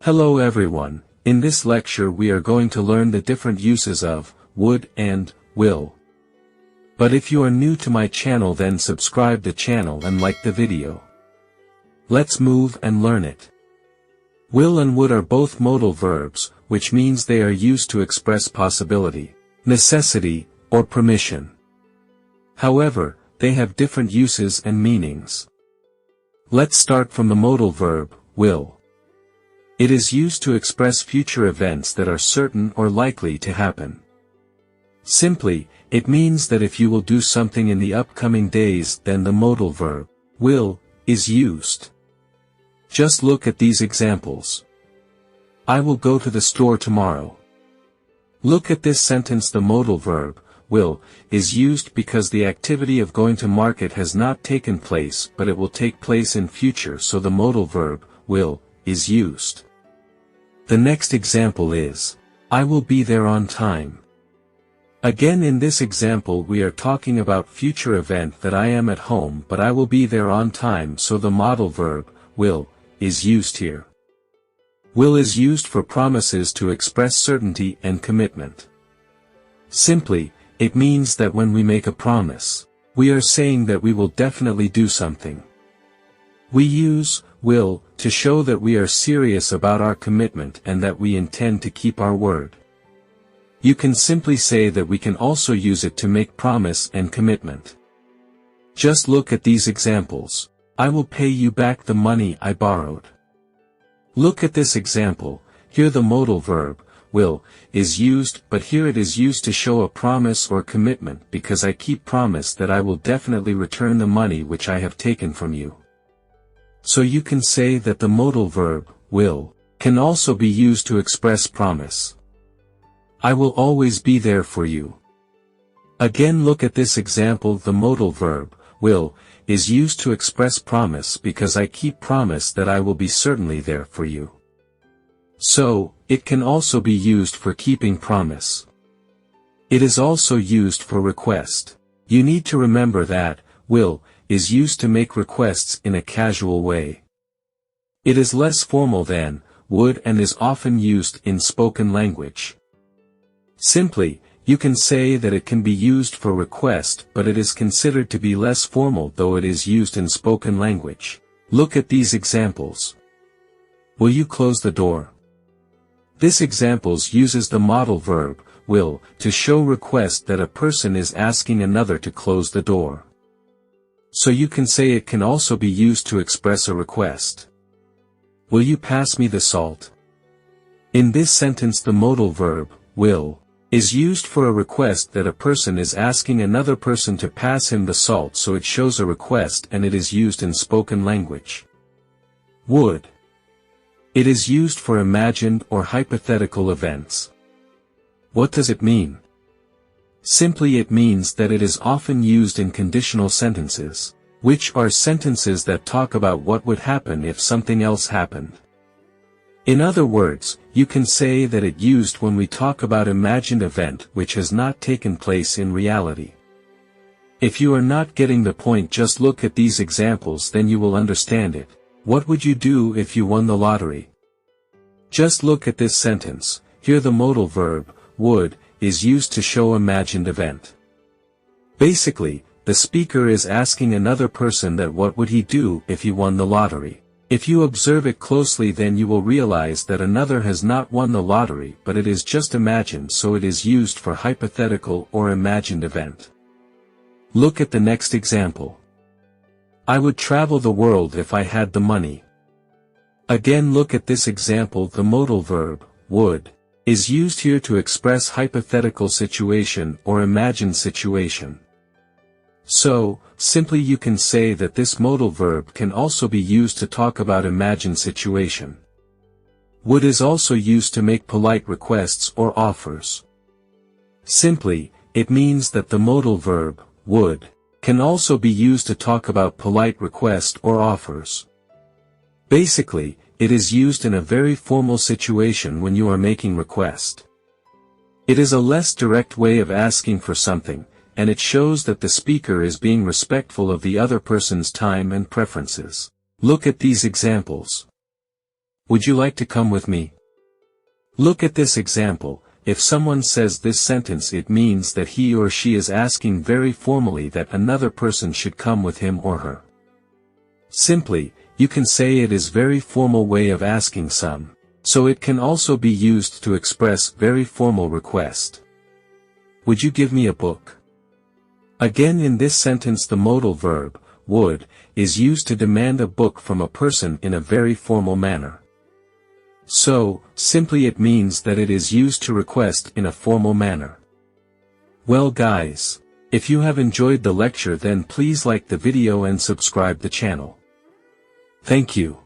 Hello everyone, in this lecture we are going to learn the different uses of would and will. But if you are new to my channel, then subscribe the channel and like the video. Let's move and learn it. Will and would are both modal verbs, which means they are used to express possibility, necessity, or permission. However, they have different uses and meanings. Let's start from the modal verb, will. It is used to express future events that are certain or likely to happen. Simply, it means that if you will do something in the upcoming days, then the modal verb, will, is used. Just look at these examples. I will go to the store tomorrow. Look at this sentence. The modal verb, will, is used because the activity of going to market has not taken place, but it will take place in future, so the modal verb, will, is used. The next example is, I will be there on time. Again, in this example we are talking about future event that I am at home but I will be there on time, so the modal verb, will, is used here. Will is used for promises to express certainty and commitment. Simply, it means that when we make a promise, we are saying that we will definitely do something. We use will to show that we are serious about our commitment and that we intend to keep our word. You can simply say that we can also use it to make promise and commitment. Just look at these examples. I will pay you back the money I borrowed. Look at this example. Here the modal verb, will, is used, but here it is used to show a promise or commitment, because I keep promise that I will definitely return the money which I have taken from you. So you can say that the modal verb, will, can also be used to express promise. I will always be there for you. Again, look at this example. The modal verb, will, is used to express promise because I keep promise that I will be certainly there for you. So, it can also be used for keeping promise. It is also used for request. You need to remember that, will, is used to make requests in a casual way. It is less formal than would and is often used in spoken language. Simply, you can say that it can be used for request, but it is considered to be less formal though it is used in spoken language. Look at these examples. Will you close the door? This example uses the modal verb, will, to show request that a person is asking another to close the door. So you can say it can also be used to express a request. Will you pass me the salt? In this sentence the modal verb, will, is used for a request that a person is asking another person to pass him the salt, so it shows a request and it is used in spoken language. Would. It is used for imagined or hypothetical events. What does it mean? Simply, it means that it is often used in conditional sentences, which are sentences that talk about what would happen if something else happened. In other words, you can say that it used when we talk about imagined event which has not taken place in reality. If you are not getting the point, just look at these examples, then you will understand it. What would you do if you won the lottery? Just look at this sentence. Here the modal verb, would, is used to show imagined event. Basically, the speaker is asking another person that what would he do if he won the lottery. If you observe it closely, then you will realize that another has not won the lottery, but it is just imagined, so it is used for hypothetical or imagined event. Look at the next example. I would travel the world if I had the money. Again, look at this example. The modal verb, would, is used here to express hypothetical situation or imagined situation. So, simply you can say that this modal verb can also be used to talk about imagined situation. Would is also used to make polite requests or offers. Simply, it means that the modal verb, would, can also be used to talk about polite request or offers. Basically, it is used in a very formal situation when you are making request. It is a less direct way of asking for something, and it shows that the speaker is being respectful of the other person's time and preferences. Look at these examples. Would you like to come with me? Look at this example. If someone says this sentence, it means that he or she is asking very formally that another person should come with him or her. Simply, you can say it is very formal way of asking some, so it can also be used to express very formal request. Would you give me a book? Again, in this sentence the modal verb, would, is used to demand a book from a person in a very formal manner. So, simply it means that it is used to request in a formal manner. Well guys, if you have enjoyed the lecture, then please like the video and subscribe the channel. Thank you.